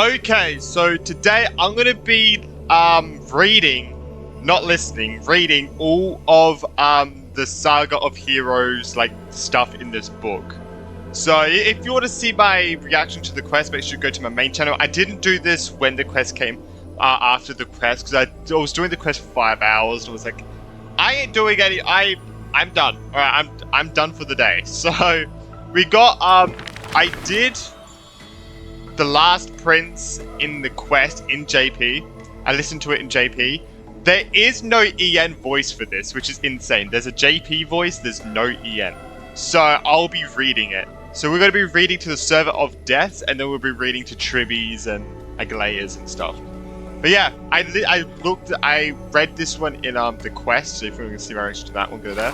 Okay, so today I'm gonna be reading, not listening, reading all of the Saga of Heroes like stuff in this book. So if you want to see my reaction to the quest, make sure you go to my main channel. I didn't do this when the quest came after the quest because I was doing the quest for 5 hours and I was like, I ain't doing any. I'm done. All right, I'm done for the day. So we got I did the last prince in the quest in JP. I listened to it in JP. There is no EN voice for this, which is insane. There's a JP voice, there's no EN. So I'll be reading it. So we're going to be reading to the Server of Deaths, and then we'll be reading to Tribbies and Aglayas and stuff. But yeah, I read this one in the quest, so if you want to see my reaction to that one, go there.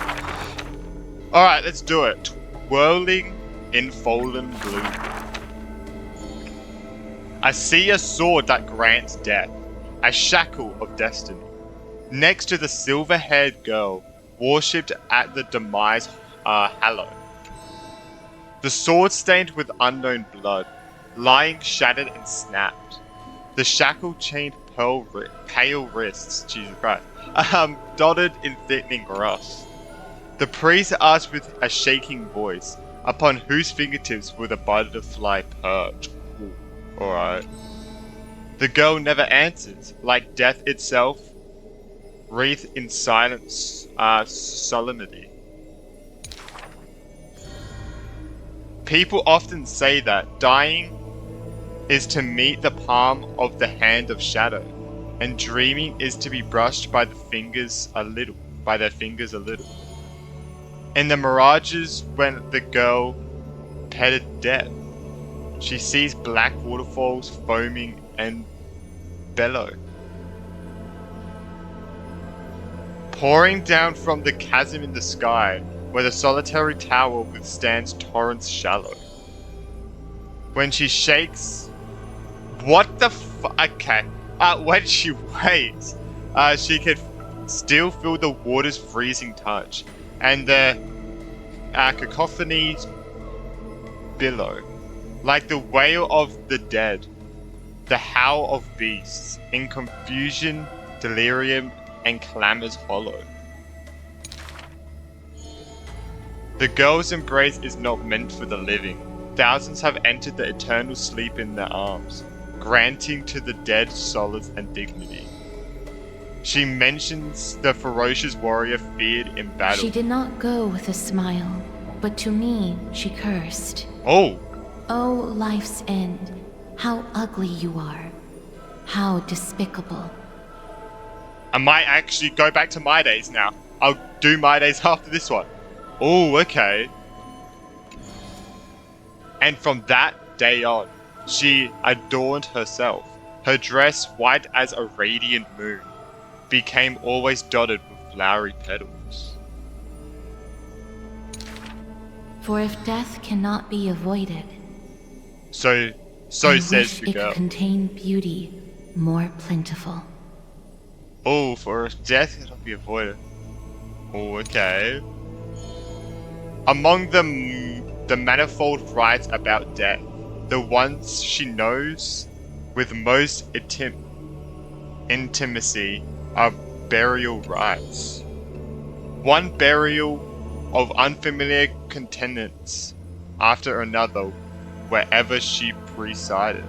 Alright, let's do it. Whirling in fallen blue. I see a sword that grants death, a shackle of destiny. Next to the silver-haired girl, worshipped at the demise hallow. The sword stained with unknown blood, lying shattered and snapped. The shackle-chained pale wrists, Jesus Christ, dotted in thickening rust. The priest asked with a shaking voice, upon whose fingertips will the butterfly perch. Alright. The girl never answers, like death itself, wreathed in silent solemnity. People often say that dying is to meet the palm of the hand of shadow, and dreaming is to be brushed by their fingers a little. In the mirages when the girl petted death, she sees black waterfalls foaming and bellow, pouring down from the chasm in the sky, where the solitary tower withstands torrents shallow. When she shakes, what the okay. When she wakes, she can still feel the water's freezing touch, and the cacophonies billow. Like the wail of the dead, the howl of beasts, in confusion, delirium, and clamors hollow. The girl's embrace is not meant for the living. Thousands have entered the eternal sleep in their arms, granting to the dead solace and dignity. She mentions the ferocious warrior feared in battle. She did not go with a smile, but to me she cursed. Oh! Oh, life's end, how ugly you are. How despicable. I might actually go back to my days now. I'll do my days after this one. Oh, okay. And from that day on, she adorned herself. Her dress, white as a radiant moon, became always dotted with flowery petals. For if death cannot be avoided, So I says wish the it girl. could contain beauty more plentiful. Oh, for if death cannot be avoided. Oh, okay. Among the manifold rites about death, the ones she knows with most intimacy are burial rites. One burial of unfamiliar contents after another wherever she presided.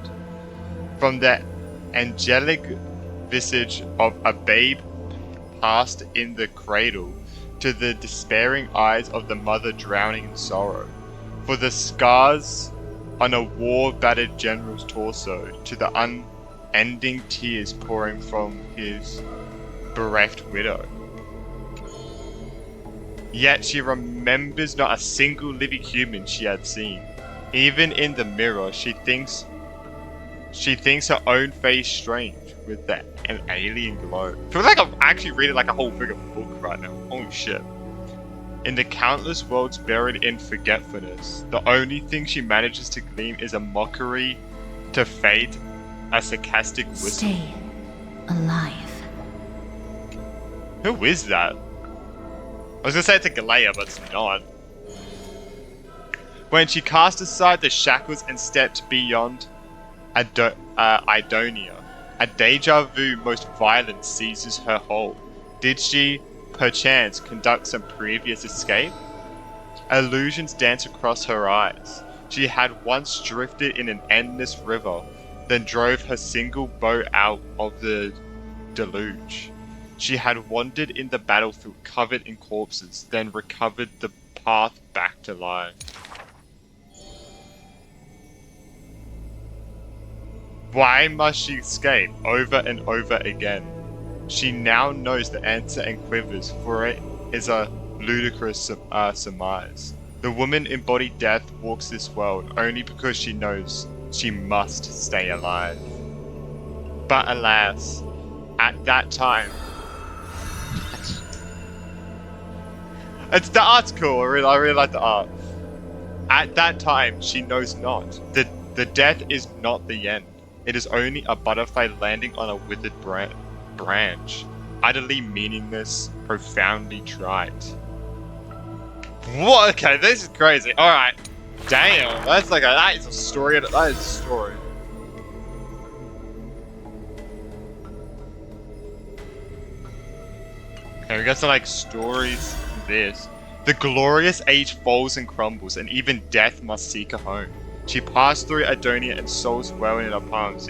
From the angelic visage of a babe passed in the cradle to the despairing eyes of the mother drowning in sorrow, for the scars on a war-battered general's torso, to the unending tears pouring from his bereft widow. Yet she remembers not a single living human she had seen. Even in the mirror, she thinks her own face strange with an alien glow. Feels like I'm actually reading like a whole friggin' book right now. Holy shit. In the countless worlds buried in forgetfulness, the only thing she manages to glean is a mockery to fate, a sarcastic whistle. Stay alive. Who is that? I was gonna say it's a Galea, but it's not. When she cast aside the shackles and stepped beyond Idonia. A deja vu most violent seizes her whole. Did she, perchance, conduct some previous escape? Illusions dance across her eyes. She had once drifted in an endless river, then drove her single boat out of the deluge. She had wandered in the battlefield covered in corpses, then recovered the path back to life. Why must she escape over and over again? She now knows the answer and quivers, for it is a ludicrous surmise. The woman embodied death walks this world only because she knows she must stay alive. But alas, at that time... The art's cool, I really like the art. At that time, she knows not. The death is not the end. It is only a butterfly landing on a withered branch. Utterly meaningless, profoundly trite. What? Okay, this is crazy. Alright. Damn, that is a story. That is a story. Okay, we got some like stories in this. The glorious age falls and crumbles, and even death must seek a home. She passed through Adonia and souls well in her palms,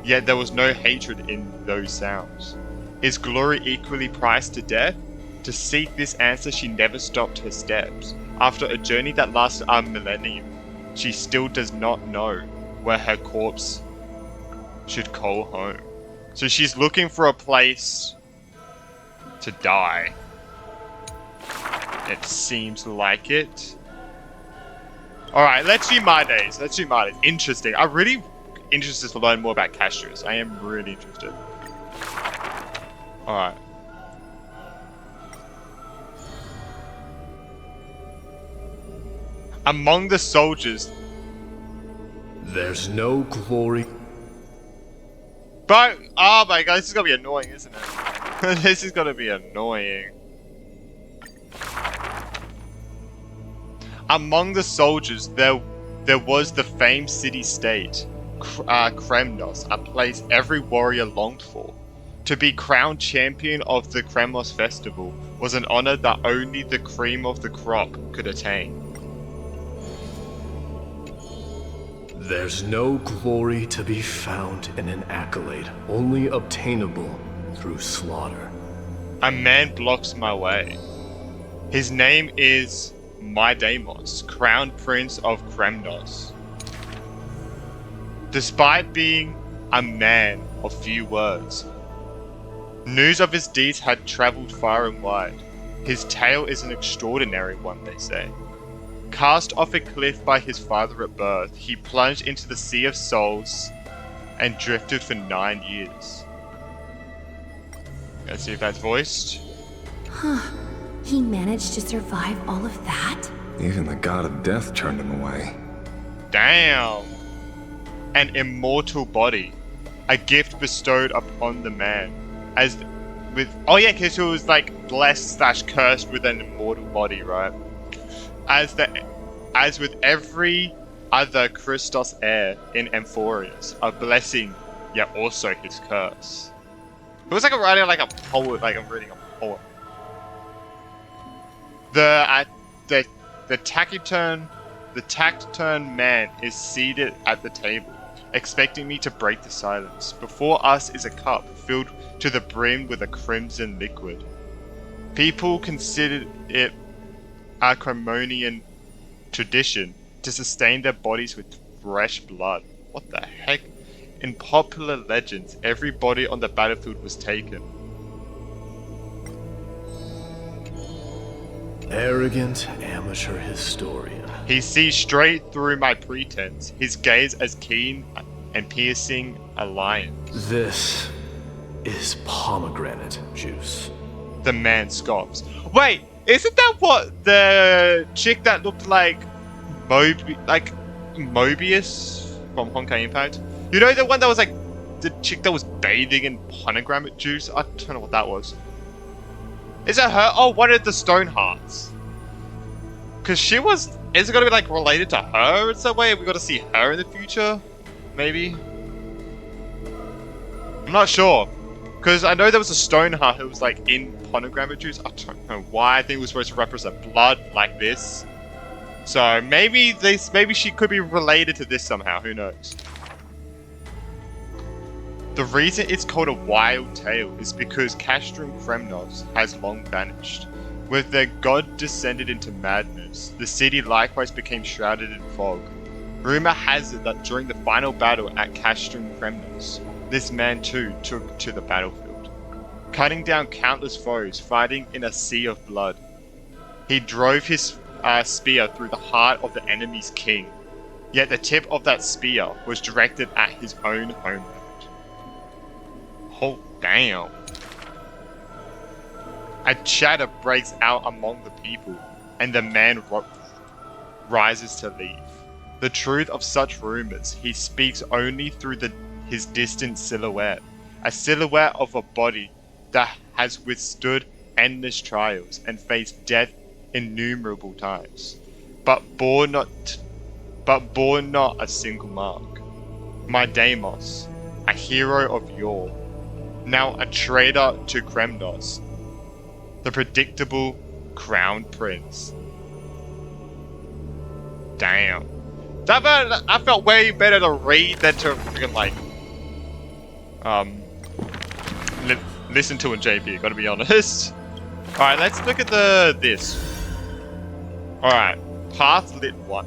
yet there was no hatred in those sounds. Is glory equally priced to death? To seek this answer, she never stopped her steps. After a journey that lasted a millennium, she still does not know where her corpse should call home. So she's looking for a place to die. It seems like it. Alright, let's do my days. Interesting. I'm really interested to learn more about Castrius. I am really interested. Alright. Among the soldiers... There's no glory. But, oh my god, this is gonna be annoying, isn't it? This is gonna be annoying. Among the soldiers, there was the famed city-state, Kremnos, a place every warrior longed for. To be crowned champion of the Kremnos festival was an honor that only the cream of the crop could attain. There's no glory to be found in an accolade, only obtainable through slaughter. A man blocks my way. His name is Mydamos, crowned prince of Kremnos. Despite being a man of few words, news of his deeds had traveled far and wide. His tale is an extraordinary one, they say. Cast off a cliff by his father at birth, he plunged into the sea of souls and drifted for 9 years. Let's see if that's voiced. Huh. He managed to survive all of that? Even the god of death turned him away. Damn! An immortal body. A gift bestowed upon the man. Oh yeah, because he was like blessed / cursed with an immortal body, right? As with every other Christos heir in Amphoreus, a blessing, yet also his curse. It was like I'm writing like a poem, like I'm reading a poem. The taciturn man is seated at the table, expecting me to break the silence. Before us is a cup filled to the brim with a crimson liquid. People considered it a Cremonian tradition to sustain their bodies with fresh blood. What the heck? In popular legends, every body on the battlefield was taken. Arrogant amateur historian. He sees straight through my pretense, his gaze as keen and piercing a lion's. This is pomegranate juice. The man scoffs. Wait, isn't that what the chick that looked like Mobius from Honkai Impact? You know, the one that was like the chick that was bathing in pomegranate juice? I don't know what that was. Is it her? Oh, one of the stone hearts. Because is it going to be like related to her in some way? We got to see her in the future? Maybe? I'm not sure. Because I know there was a stone heart who was like in pomegranate juice. I don't know why. I think it was supposed to represent blood like this. So maybe she could be related to this somehow. Who knows? The reason it's called a wild tale is because Castrum Kremnos has long vanished. With their god descended into madness, the city likewise became shrouded in fog. Rumor has it that during the final battle at Castrum Kremnos, this man too took to the battlefield, cutting down countless foes, fighting in a sea of blood. He drove his spear through the heart of the enemy's king, yet the tip of that spear was directed at his own homeland. Oh, damn. A chatter breaks out among the people, and the man rises to leave. The truth of such rumors he speaks only through his distant silhouette, a silhouette of a body that has withstood endless trials and faced death innumerable times, but bore not a single mark. My Deimos, a hero of yore, now a traitor to Kremnos, the predictable crown prince. Damn. I felt way better to read than to freaking like listen to in JP, gotta be honest. Alright, let's look at this. Alright, Path Lit 1.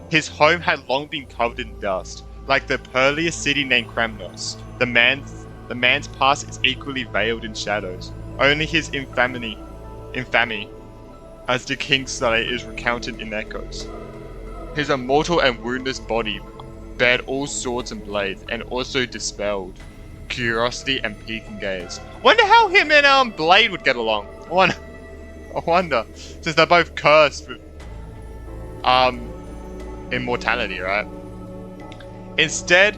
His home had long been covered in dust, like the pearliest city named Kremnos. The man's past is equally veiled in shadows. Only his infamy, as the Kingslayer is recounted in echoes. His immortal and woundless body bared all swords and blades, and also dispelled curiosity and peeking gaze. Wonder how him and Blade would get along. I wonder, since they're both cursed with immortality, right? Instead,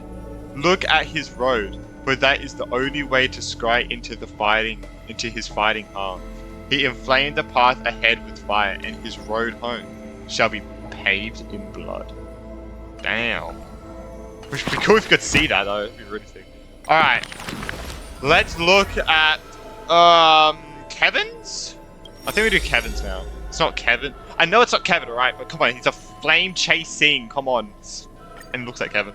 look at his road, for that is the only way to scry into his fighting arm. He inflamed the path ahead with fire, and his road home shall be paved in blood. Damn. Which would be cool if you could see that though, it'd be really sick. Alright. Let's look at Kevin's? I think we do Kevin's now. It's not Kevin. I know it's not Kevin, alright, but come on, he's a flame chasing. Come on. And it looks like Kevin.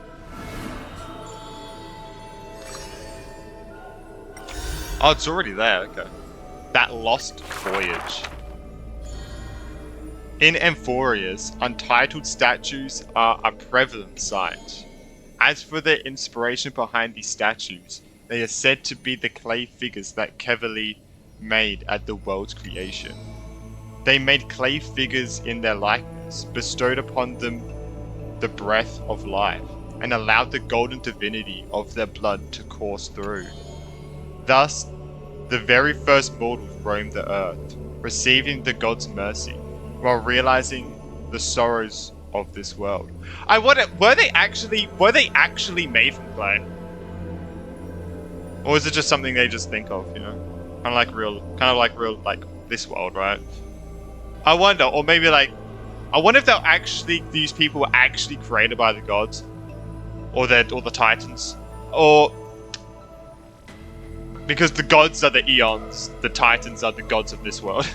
Oh, it's already there, okay. That lost voyage. In Amphoreus, untitled statues are a prevalent sight. As for the inspiration behind these statues, they are said to be the clay figures that Kevali made at the world's creation. They made clay figures in their likeness, bestowed upon them the breath of life, and allowed the golden divinity of their blood to course through. Thus, the very first mortals roamed the earth, receiving the god's mercy, while realizing the sorrows of this world. I wonder, were they actually made from clay? Or is it just something they just think of, you know? Kind of like real, like this world, right? I wonder, or maybe like, I wonder if these people were actually created by the gods, or the titans, or because the gods are the eons, the titans are the gods of this world.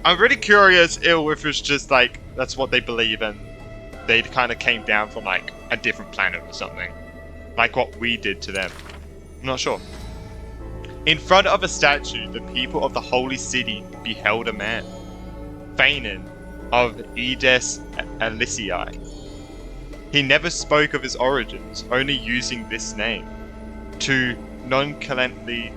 I'm really curious if it's just like that's what they believe and they kind of came down from like a different planet or something, like what we did to them. I'm not sure. In front of a statue, the people of the holy city beheld a man, Phanon of Edes Elysiae. He never spoke of his origins, only using this name to nonchalantly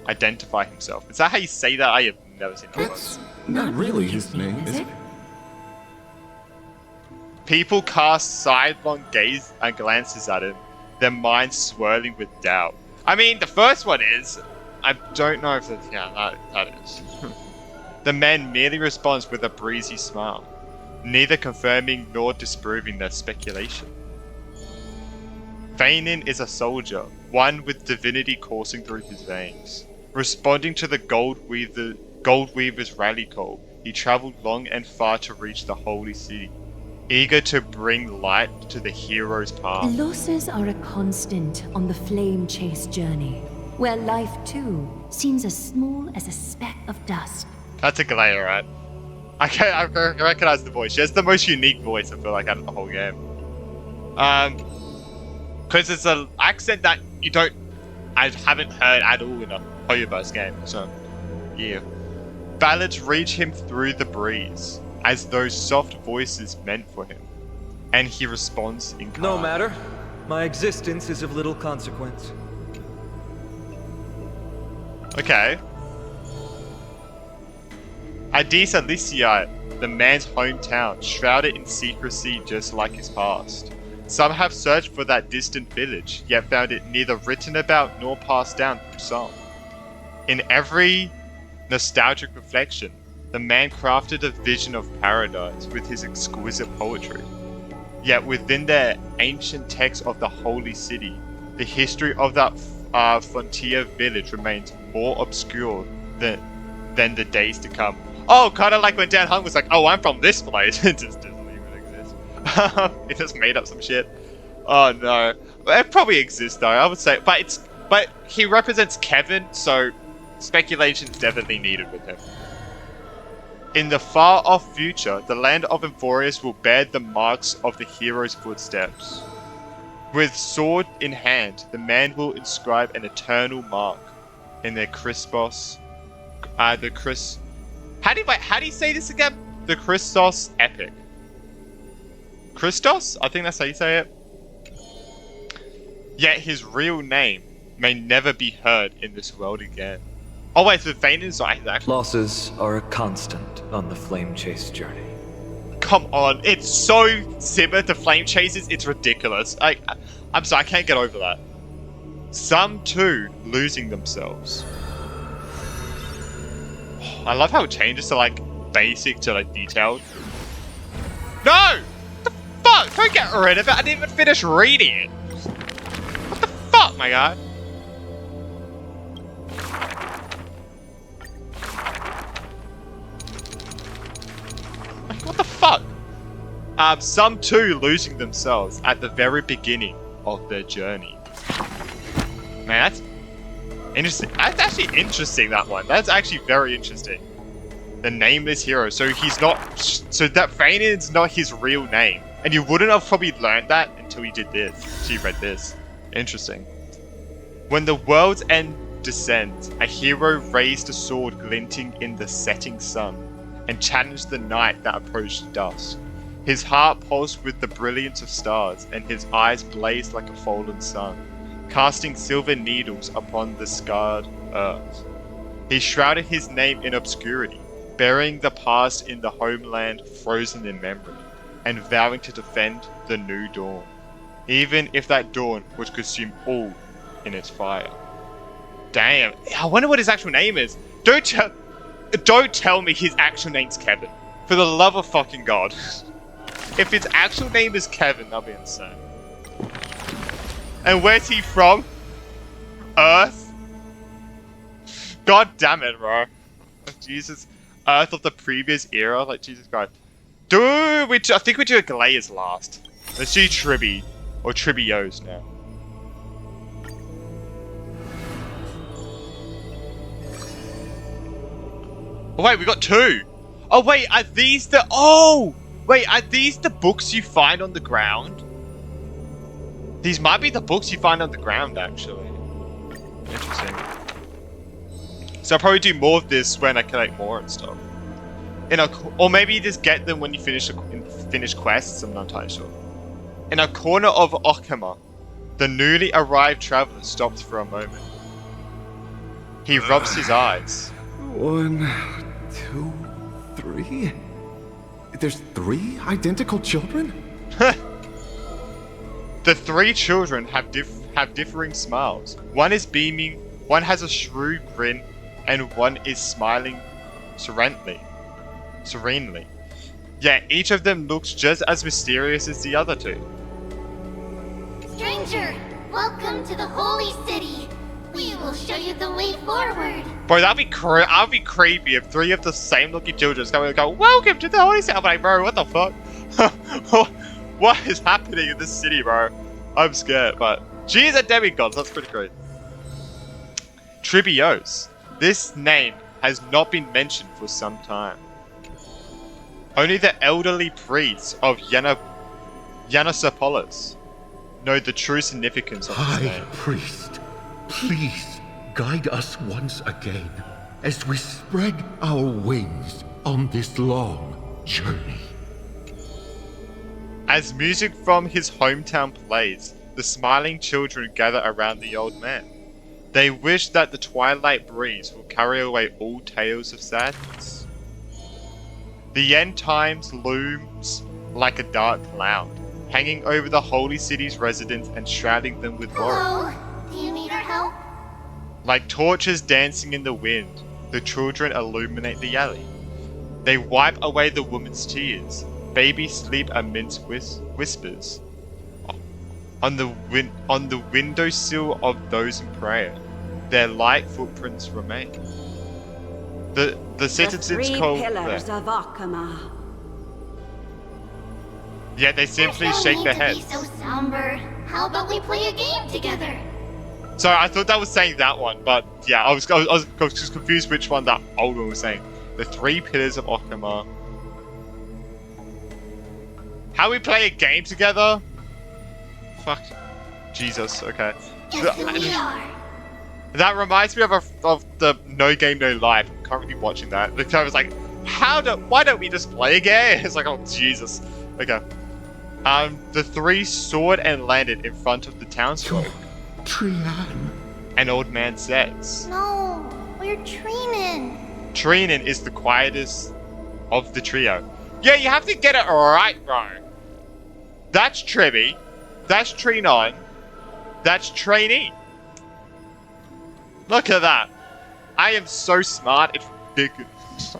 identify himself. Is that how you say that? I have never seen that. That's not really his name, is it? People cast sidelong glances at him, their minds swirling with doubt. I mean, the first one is, I don't know if that's, yeah, that is. The man merely responds with a breezy smile, neither confirming nor disproving their speculation. Phanon is a soldier, one with divinity coursing through his veins. Responding to the Gold Weaver's rally call, he travelled long and far to reach the holy city. eager to bring light to the hero's path. Losses are a constant on the flame chase journey, where life too seems as small as a speck of dust. That's a Galea, right? I recognize the voice. She has the most unique voice, I feel like, out of the whole game. Because it's an accent that I haven't heard at all in a Hoyoverse game, so, yeah. Ballads reach him through the breeze, as those soft voices meant for him, and he responds in kind. No matter. My existence is of little consequence. Okay. Addis Elysiae, the man's hometown, shrouded in secrecy just like his past. Some have searched for that distant village, yet found it neither written about nor passed down through song. In every nostalgic reflection, the man crafted a vision of paradise with his exquisite poetry. Yet within the ancient text of the holy city, the history of that frontier village remains more obscure than the days to come. Oh, kind of like when Dan Hung was like, oh, I'm from this place. It just doesn't even exist. It just made up some shit. Oh no. It probably exists though, I would say. But he represents Kevin, so speculation is definitely needed with him. In the far-off future, the land of Amphoreus will bear the marks of the hero's footsteps. With sword in hand, the man will inscribe an eternal mark in their Christos. How do you say this again? The Christos epic. Christos? I think that's how you say it. Yet his real name may never be heard in this world again. Oh wait, so Vaynon's not actually. Losses are a constant on the flame chase journey. Come on, it's so similar to flame chases, it's ridiculous. I'm sorry, I can't get over that. Some too losing themselves. I love how it changes to like basic to like detailed. No! What the fuck? Don't get rid of it. I didn't even finish reading it. What the fuck, my guy? What the fuck? Some too losing themselves at the very beginning of their journey. Man, that's interesting. That's actually interesting, that one. That's actually very interesting. The nameless hero. So he's not... So that Vaynon's not his real name. And you wouldn't have probably learned that until you did this. Until you read this. Interesting. When the world's end descends, a hero raised a sword glinting in the setting sun and challenged the night that approached dusk. His heart pulsed with the brilliance of stars, and his eyes blazed like a fallen sun, casting silver needles upon the scarred earth. He shrouded his name in obscurity, burying the past in the homeland frozen in memory, and vowing to defend the new dawn, even if that dawn would consume all in its fire. Damn, I wonder what his actual name is. Don't tell me his actual name's Kevin. For the love of fucking God. If his actual name is Kevin, that'll be insane. And where's he from? Earth? God damn it, bro. Jesus. Earth of the previous era? Like, Jesus Christ. I think we do Galea's last. Let's do Tribi. Or Tribios now. Oh wait, we got two! Oh wait, are these the... Oh! Wait, are these the books you find on the ground? These might be the books you find on the ground, actually. Interesting. So I'll probably do more of this when I collect more and stuff. Or maybe you just get them when you finish quests, I'm not entirely sure. In a corner of Okama, the newly arrived traveler stops for a moment. He rubs his eyes. 1, 2, 3? There's 3 identical children? The 3 children have differing smiles. One is beaming, one has a shrewd grin, and one is smiling serenely. Yet each of them looks just as mysterious as the other 2. Stranger, welcome to the holy city. We will show you the way forward. Bro, that'd be creepy if 3 of the same looking children come and go, welcome to the holy city. I'm like, bro, what the fuck? What is happening in this city, bro? I'm scared, but she's a demigod. That's pretty great. Tribios. This name has not been mentioned for some time. Only the elderly priests of Yanosopolis know the true significance of this High name. Priest, please guide us once again as we spread our wings on this long journey. As music from his hometown plays, the smiling children gather around the old man. They wish that the twilight breeze will carry away all tales of sadness. The end times looms like a dark cloud, hanging over the holy city's residents and shrouding them with horror. Hello? Do you need our help? Like torches dancing in the wind, the children illuminate the alley. They wipe away the woman's tears. Babies sleep amidst whispers. On the windowsill of those in prayer, their light footprints remain. The citizens call pillars them. of Akama. Yet they simply There's no shake need their to heads. be so somber. How about we play a game together? Sorry, I thought that was saying that one, but yeah, I was just confused which one that old one was saying. The 3 pillars of Okama. How we play a game together? Fuck. Jesus, okay. Guess who we are? That reminds me of the No Game No Life. I'm currently watching that. The guy was like, why don't we just play a game? It's like, oh Jesus. Okay. The 3 soared and landed in front of the townsfolk. Trian. An old man says. No, we're training. Trinin is the quietest of the trio. Yeah, you have to get it right, bro. That's Trebi. That's Trinon. That's Trainee. Look at that. I am so smart, it's ridiculous.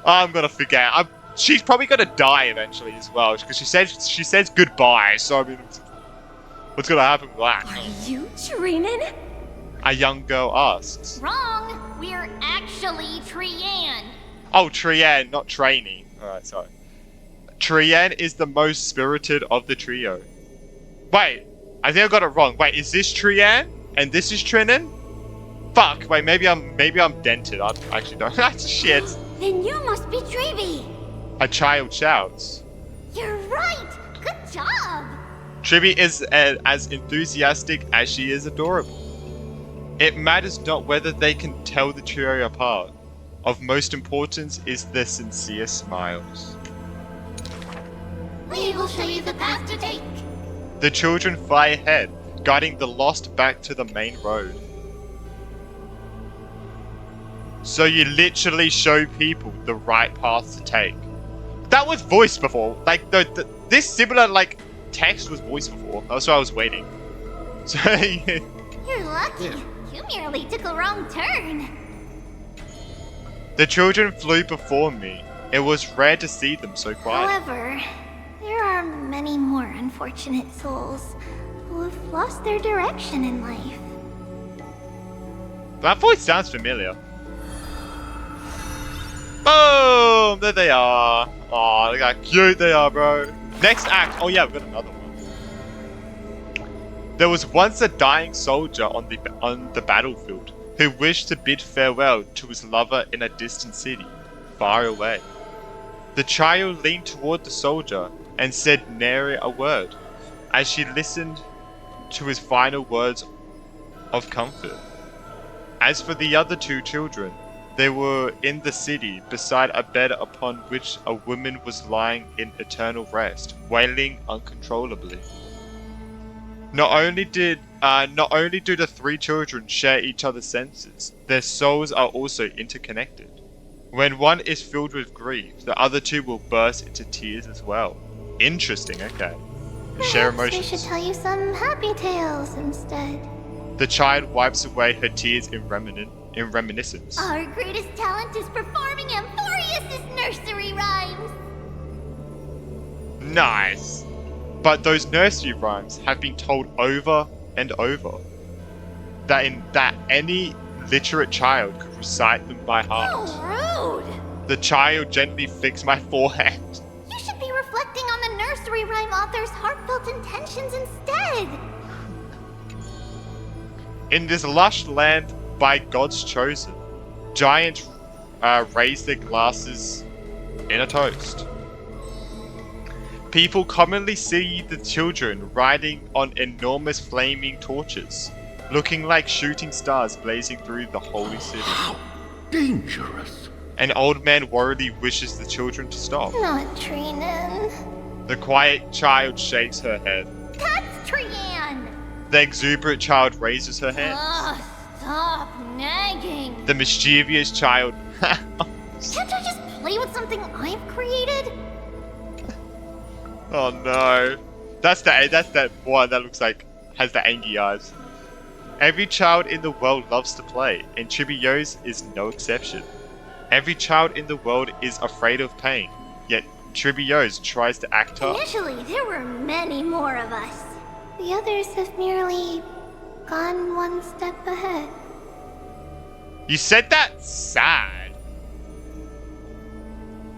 I'm gonna forget. She's probably gonna die eventually as well, because she says goodbye, so I mean, what's gonna happen with that? Are you Trinin? A young girl asks. Wrong. We're actually Trian. Oh, Trian, not Trainee. Alright, sorry. Trian is the most spirited of the trio. Wait, I think I got it wrong. Wait, is this Trian? And this is Trinin? Fuck, wait, maybe I'm dented. I actually don't. That's shit. Then you must be Trevi. A child shouts. You're right. Good job. Tribi is as enthusiastic as she is adorable. It matters not whether they can tell the trio apart. Of most importance is their sincere smiles. We will show you the path to take. The children fly ahead, guiding the lost back to the main road. So you literally show people the right path to take. That was voiced before. Like this similar like text was voiced before. That's why I was waiting. So You're lucky. You merely took a wrong turn. the children flew before me. It was rare to see them so quiet. However, there are many more unfortunate souls who have lost their direction in life. That voice sounds familiar. Boom! There they are. Oh, look how cute they are, bro. Next act. Oh yeah, we've got another one. There was once a dying soldier on the battlefield who wished to bid farewell to his lover in a distant city, far away. The child leaned toward the soldier and said nary a word, as she listened to his final words of comfort. As for the other 2 children, they were in the city beside a bed upon which a woman was lying in eternal rest, wailing uncontrollably. Not only do the 3 children share each other's senses, their souls are also interconnected. When one is filled with grief, the other 2 will burst into tears as well. Interesting, okay. Share Perhaps we should emotions. tell you some happy tales instead. The child wipes away her tears in reminiscence. Our greatest talent is performing Amphoreus' nursery rhymes. Nice! But those nursery rhymes have been told over and over. That any literate child could recite them by heart. How rude! The child gently flicks my forehead. You acting on the nursery rhyme author's heartfelt intentions instead. In this lush land by God's chosen, giants raise their glasses in a toast. People commonly see the children riding on enormous flaming torches, looking like shooting stars blazing through the holy city. How dangerous. An old man worriedly wishes the children to stop. Not Trinan. The quiet child shakes her head. That's Trian! The exuberant child raises her hand. Ugh, stop nagging. The mischievous child. Can't I just play with something I've created? Oh no. That's that one that looks like has the angry eyes. Every child in the world loves to play, and Chibiyo's is no exception. Every child in the world is afraid of pain, yet Chibiyo's tries to act tough. Initially, there were many more of us. The others have merely gone one step ahead. You said that sad.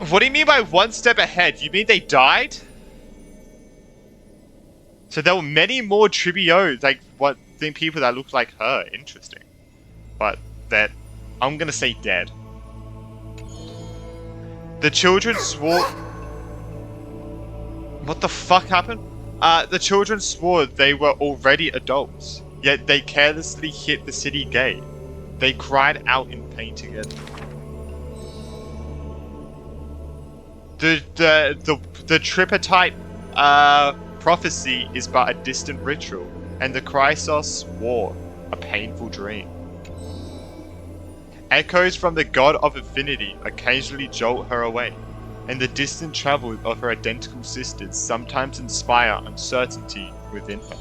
What do you mean by one step ahead? You mean they died? So there were many more Tribuyos, like people that looked like her. Interesting. But that I'm gonna say dead. The children swore. What the fuck happened? The children swore they were already adults, yet they carelessly hit the city gate. They cried out in pain together. The tripartite prophecy is but a distant ritual, and the Chrysos war a painful dream. Echoes from the god of infinity occasionally jolt her away, and the distant travel of her identical sisters sometimes inspire uncertainty within her.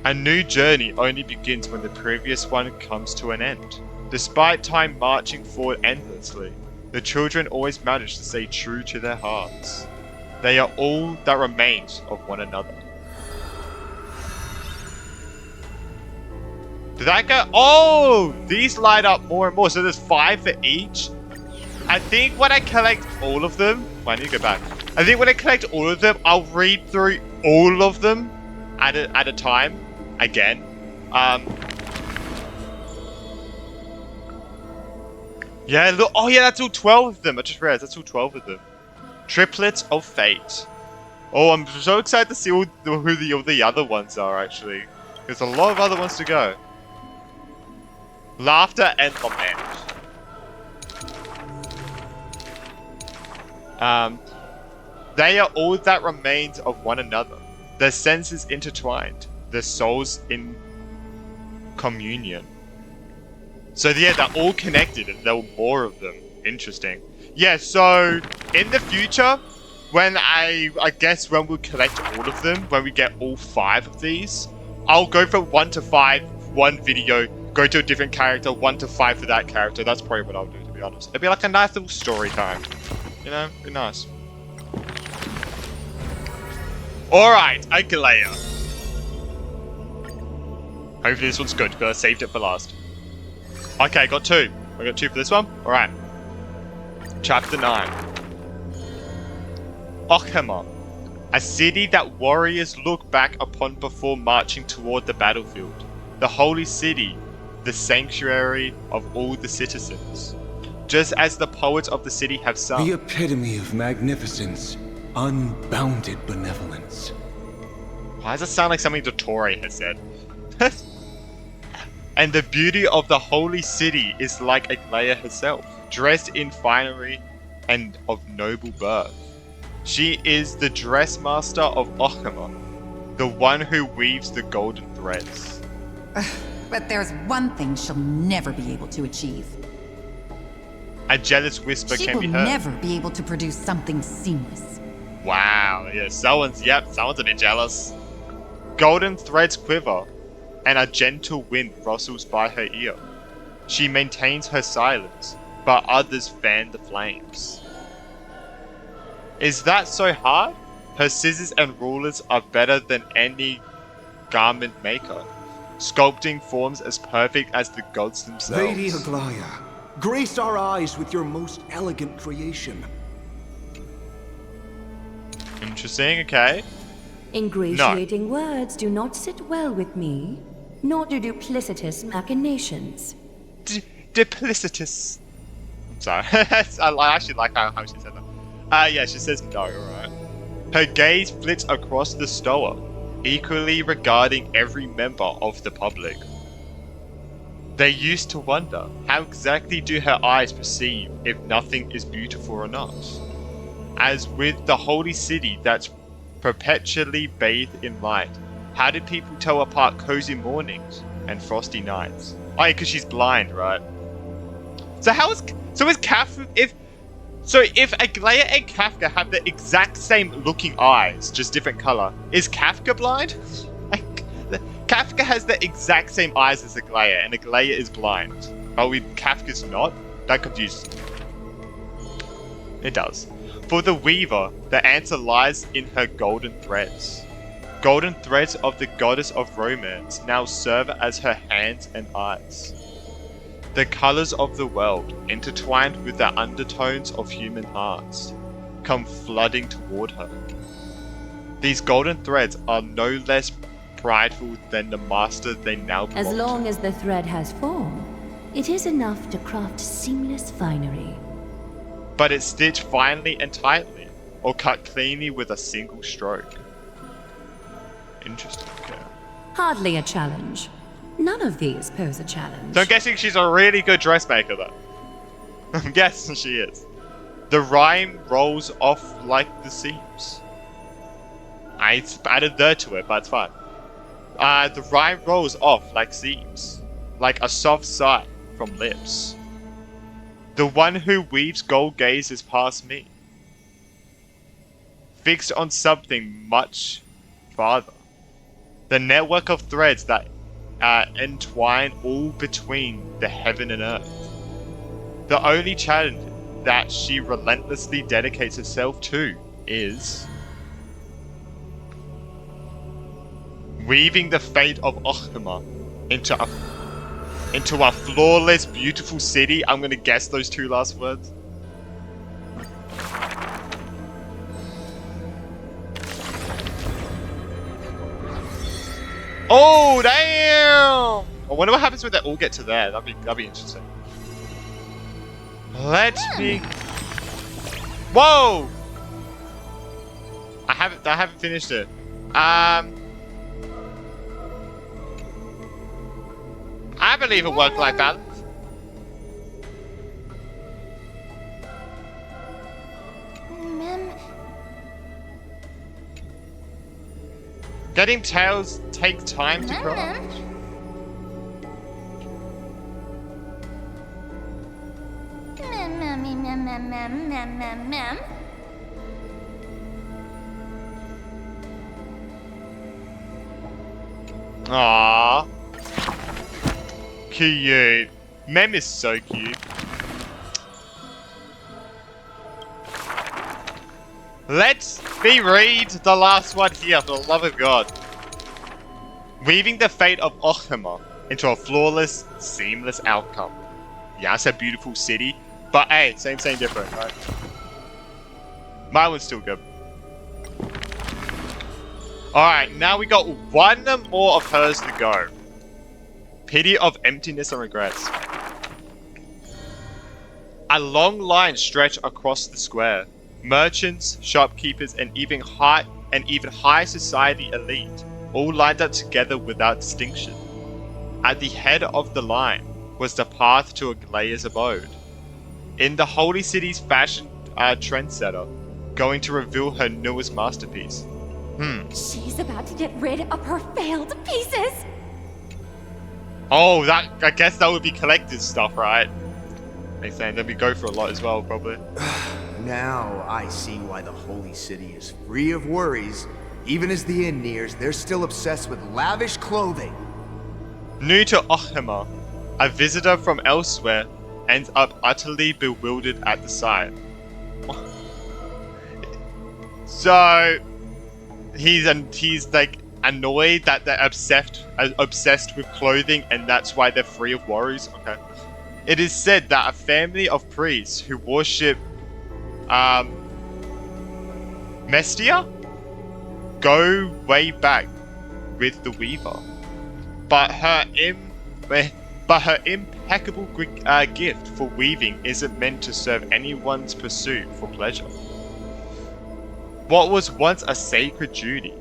A new journey only begins when the previous one comes to an end. Despite time marching forward endlessly, the children always manage to stay true to their hearts. They are all that remains of one another. Did that go? Oh! These light up more and more, so there's 5 for each. I think when I collect all of them... Well, I need to go back. I think when I collect all of them, I'll read through all of them at a time. Again. Yeah, look. Oh, yeah, that's all 12 of them. I just realized that's all 12 of them. Triplets of Fate. Oh, I'm so excited to see who the other ones are, actually. There's a lot of other ones to go. Laughter and Lament. They are all that remains of one another. Their senses intertwined. Their souls in communion. So yeah, they're all connected and there were more of them. Interesting. Yeah, so in the future, when I guess when we collect all of them, when we get all 5 of these, I'll go from 1 to 5, one video, go to a different character, 1 to 5 for that character. That's probably what I'll do, to be honest. It'd be like a nice little story time. You know, be nice. Alright, Agalea. Hopefully this one's good, because I saved it for last. Okay, I got 2. I got 2 for this one? Alright. Chapter 9. Okhema. A city that warriors look back upon before marching toward the battlefield. The holy city, the sanctuary of all the citizens. Just as the poets of the city have sung. The epitome of magnificence, unbounded benevolence. Why does it sound like something Dottore has said? And the beauty of the holy city is like Aglaya herself, dressed in finery and of noble birth. She is the dressmaster of Okhema, the one who weaves the golden threads. But there's one thing she'll never be able to achieve. A jealous whisper She can will be heard. never be able to produce something seamless. Wow, yeah, someone's a bit jealous. Golden threads quiver, and a gentle wind rustles by her ear. She maintains her silence, but others fan the flames. Is that so hard? Her scissors and rulers are better than any garment maker, sculpting forms as perfect as the gods themselves. Lady Aglaya, grace our eyes with your most elegant creation. Interesting, okay. Ingratiating words do not sit well with me, nor do duplicitous machinations. Duplicitous. I'm sorry. I actually like how she said that. Yeah, she says no, alright. Her gaze flits across the stoa, equally regarding every member of the public. They used to wonder, how exactly do her eyes perceive if nothing is beautiful or not? As with the holy city that's perpetually bathed in light, how do people tell apart cozy mornings and frosty nights? Oh yeah, because she's blind, right? So is Kafka, if Aglaia and Kafka have the exact same looking eyes, just different color, is Kafka blind? Kafka has the exact same eyes as Aglaia, and Aglaia is blind. Oh, Kafka's not? That confuses me. It does. For the Weaver, the answer lies in her golden threads. Golden threads of the goddess of romance now serve as her hands and eyes. The colors of the world, intertwined with the undertones of human hearts, come flooding toward her. These golden threads are no less prideful than the master they now belong As to. long as the thread has form, it is enough to craft seamless finery. But it's stitched finely and tightly, or cut cleanly with a single stroke. Interesting, okay. Hardly a challenge. None of these pose a challenge. So I'm guessing she's a really good dressmaker though. I'm guessing she is. The rhyme rolls off like the seams. I added the to it, but it's fine. The rhyme rolls off like seams, like a soft sigh from lips. The one who weaves gold gazes past me, fixed on something much farther. The network of threads that entwine all between the heaven and earth. The only challenge that she relentlessly dedicates herself to is weaving the fate of Okhima into a flawless, beautiful city. I'm gonna guess those two last words. Oh damn! I wonder what happens when they all get to there. That'd be interesting. Let me. Whoa! I haven't finished it. I believe in work-life balance. Getting tails takes time to craft. Aww. Cute. Mem is so cute. Let me read the last one here, for the love of God. Weaving the fate of Okhima into a flawless, seamless outcome. Yeah, it's a beautiful city, but hey, same, different, right? My one's still good. Alright, now we got one more of hers to go. Pity of emptiness and regrets. A long line stretched across the square. Merchants, shopkeepers, and even high society elite, all lined up together without distinction. At the head of the line was the path to Aglaia's abode. In the holy city's fashion trendsetter, going to reveal her newest masterpiece. She's about to get rid of her failed pieces. Oh, I guess that would be collector's stuff, right? Makes sense. Then we go for a lot as well, probably. Now I see why the holy city is free of worries. Even as the end nears, they're still obsessed with lavish clothing. New to Okhima, a visitor from elsewhere ends up utterly bewildered at the sight. So he's like annoyed that they're obsessed with clothing, and that's why they're free of worries. Okay. It is said that a family of priests who worship Mestia go way back with the Weaver, but her impeccable gift for weaving isn't meant to serve anyone's pursuit for pleasure. What was once a sacred duty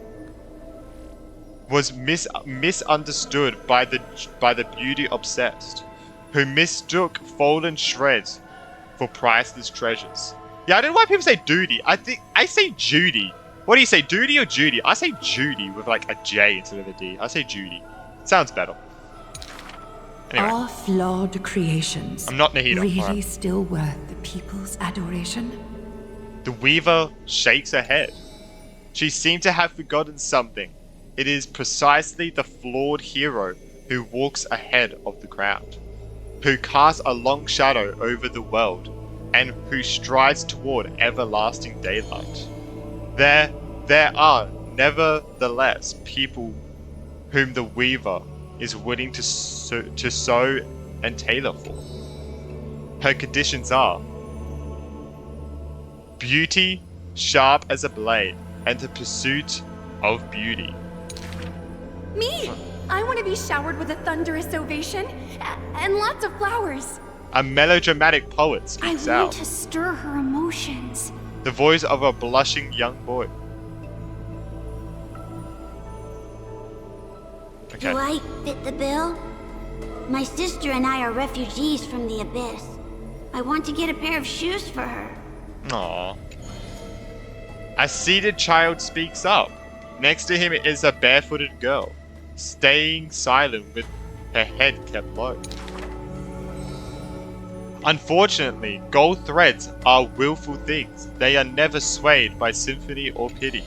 was misunderstood by the beauty obsessed, who mistook fallen shreds for priceless treasures. Yeah, I don't know why people say duty. I say Judy. What do you say, duty or Judy? I say Judy with like a J instead of a D. I say Judy. Sounds better. Anyway. Our flawed creations. I'm not Nahida. Really Right. still worth the people's adoration? The Weaver shakes her head. She seemed to have forgotten something. It is precisely the flawed hero who walks ahead of the crowd, who casts a long shadow over the world, and who strides toward everlasting daylight. There are, nevertheless, people whom the Weaver is willing to sew and tailor for. Her conditions are beauty, sharp as a blade, and the pursuit of beauty. Me! I want to be showered with a thunderous ovation and lots of flowers. A melodramatic poet speaks I want out. to stir her emotions. The voice of a blushing young boy. Okay. Do I fit the bill? My sister and I are refugees from the Abyss. I want to get a pair of shoes for her. Aww. A seated child speaks up. Next to him is a barefooted girl, staying silent with her head kept low. Unfortunately, gold threads are willful things. They are never swayed by sympathy or pity.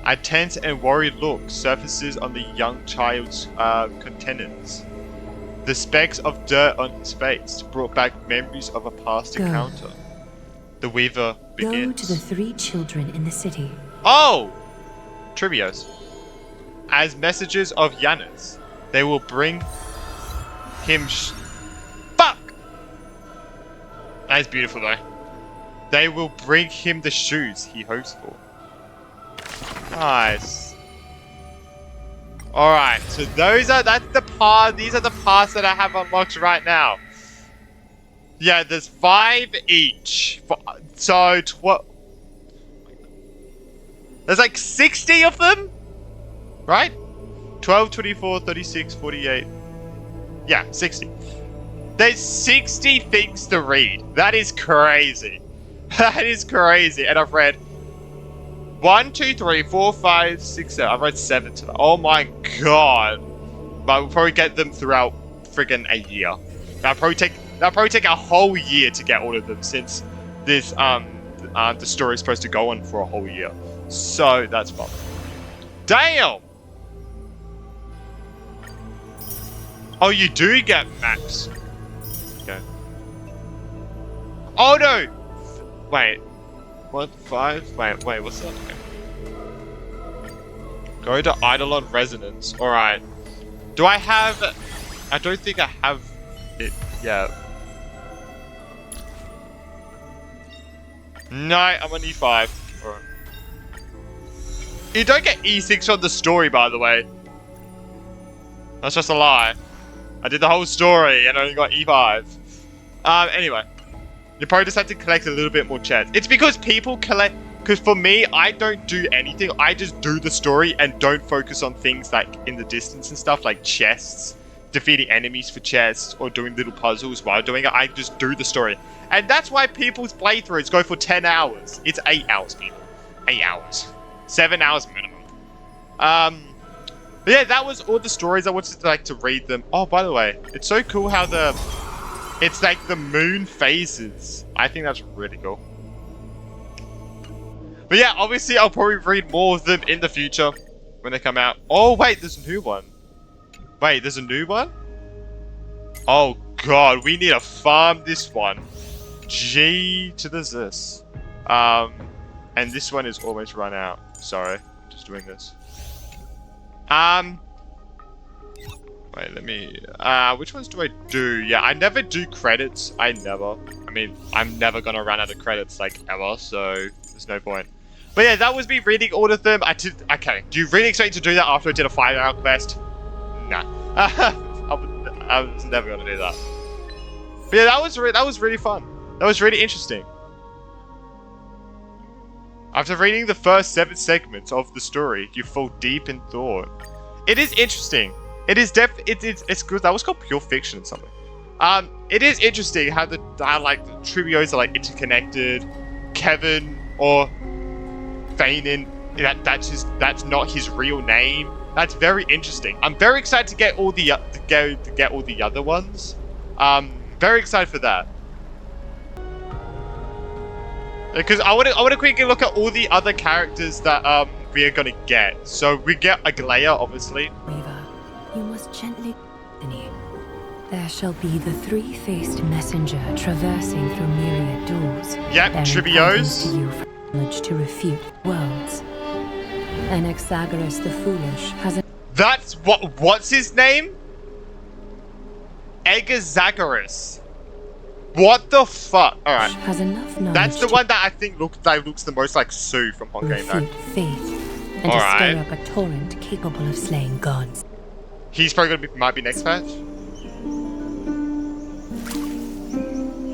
A tense and worried look surfaces on the young child's countenance. The specks of dirt on his face brought back memories of a past encounter. The Weaver begins. Go to the 3 children in the city. Oh! Trivios. As messengers of Yanis, they will bring him fuck! That is beautiful though. They will bring him the shoes he hopes for. Nice. Alright, so these are the parts that I have unlocked right now. Yeah, there's 5 each. So, there's like 60 of them? Right? 12, 24, 36, 48. Yeah, 60. There's 60 things to read. That is crazy. That is crazy. And I've read 1, 2, 3, 4, 5, 6, 7. I've read 7 today. Oh my god. But we'll probably get them throughout friggin' a year. That'll probably take a whole year to get all of them, since this the story is supposed to go on for a whole year. So that's fun. Damn! Oh, you do get maps. Okay. Oh no! Wait. What? 5? Wait, what's that? Okay. Go to Eidolon Resonance. Alright. Do I have... I don't think I have it yet. No, I'm on E5. Alright. You don't get E6 from the story, by the way. That's just a lie. I did the whole story and only got E5. Anyway. You probably just have to collect a little bit more chests. It's because people collect... Because for me, I don't do anything. I just do the story and don't focus on things like in the distance and stuff, like chests, defeating enemies for chests, or doing little puzzles while doing it. I just do the story. And that's why people's playthroughs go for 10 hours. It's 8 hours, people. 8 hours. 7 hours minimum. But yeah, that was all the stories. I wanted to read them. Oh, by the way, it's so cool how it's like the moon phases. I think that's really cool. But yeah, obviously I'll probably read more of them in the future when they come out. Oh wait, there's a new one. Wait, there's a new one? Oh god, we need to farm this one. G to the this. And this one is almost run out. Sorry, I'm just doing this. Wait, let me... which ones do I do? Yeah, I never do credits. I mean, I'm never gonna run out of credits, like, ever, so there's no point. But yeah, that was me reading all of them. Okay, do you really expect me to do that after I did a 5-hour quest? Nah. I was never gonna do that. But yeah, that was really fun. That was really interesting. After reading the first 7 segments of the story, you fall deep in thought. It is interesting. It is it's good. That was called pure fiction or something. It is interesting how the trios are like interconnected. Kevin or Fainin, that's not his real name. That's very interesting. I'm very excited to get all the other ones. Very excited for that. Because I want to quickly look at all the other characters that we are gonna get. So we get Aglaia, obviously. Weaver, you must gently. There shall be the 3-faced messenger traversing through myriad doors. Yep, Trivios. To you for knowledge to refute worlds. Anaxagoras the Foolish has a. That's what's his name? Anaxagoras. What the fuck? Alright. Has enough knowledge. That's the one that I think looks the most like Sue from Honkai. Refute faith and to stir up a torrent capable of slaying gods. He's probably might be next patch.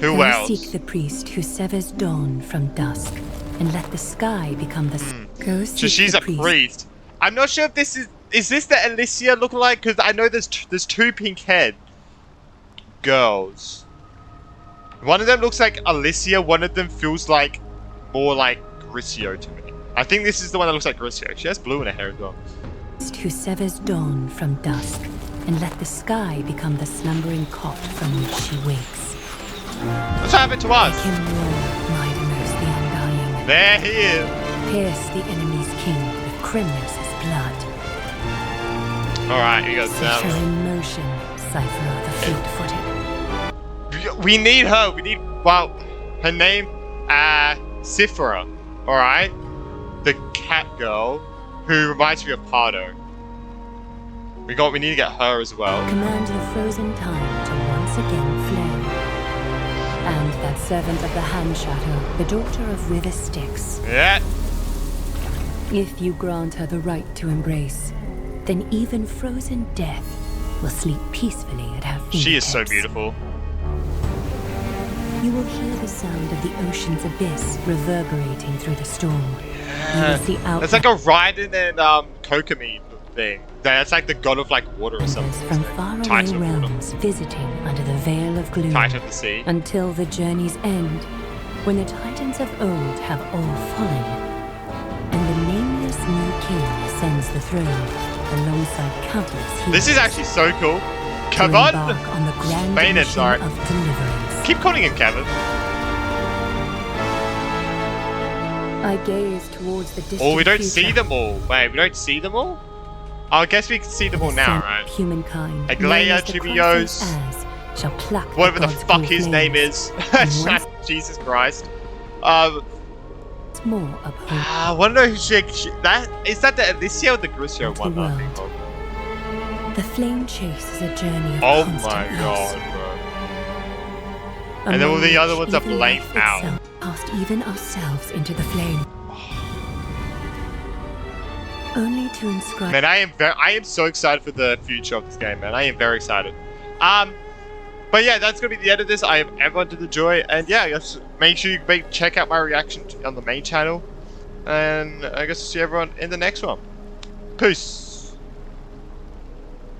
Who Go else? Seek the priest who severs dawn from dusk, and let the sky become the. Go seek So she's the a priest. I'm not sure if this is this the Alicia lookalike? Because I know there's 2 pink-haired girls. One of them looks like Alicia. One of them feels like more like Grisio to me. I think this is the one that looks like Grisio. She has blue in her hair as well. Who severs dawn from dusk, and let the sky become the slumbering cot from which she wakes. What's happened to us? Make him roar, Mightiness the Undying. There he is. Pierce the enemy's king with Crimnos' blood. Alright, you got Set her down. in motion, Cypher the fleet-footed. We need her. We need, well, her name, Cyphera. Alright? The cat girl who reminds me of Pardo. We need to get her as well. Command the frozen time to once again flare. And that servant of the Hand Shadow, the daughter of River Styx. Yeah. If you grant her the right to embrace, then even frozen death will sleep peacefully at her fingertips. She is so beautiful. You will hear the sound of the ocean's abyss reverberating through the storm. You will see out. It's like a Raiden and Kokomi thing. That's like the god of like water or something. From faraway realms visiting under the veil of gloom. Titan of the sea. Until the journey's end, when the titans of old have all fallen, and the nameless new king ascends the throne alongside countless heroes. This is actually so cool. Come on! on! On the grand Bayonet, mission sorry. of deliverance. Keep calling him Kevin. I gaze towards the distant Oh, we don't future. see them all. Wait, we don't see them all? Oh, I guess we can see them all now, right? Humankind, Aglaia, known as the Trivios, Chrysos as, shall pluck whatever the gods' fuck cool his flames. name is. And Jesus Christ. once more uphold I want to know who that is that the Alicia or the Grisio one? the I think world. of? The flame chase is a journey of Oh constant my loss. god, bro. And then all the other ones are Even blamed life out. itself cast even ourselves into the flame. Only to inscribe. Man, I am so excited for the future of this game, man. I am very excited. But yeah, that's gonna be the end of this. I hope everyone did enjoy, and yeah, I guess make sure you check out my reaction on the main channel, and I guess see everyone in the next one. Peace.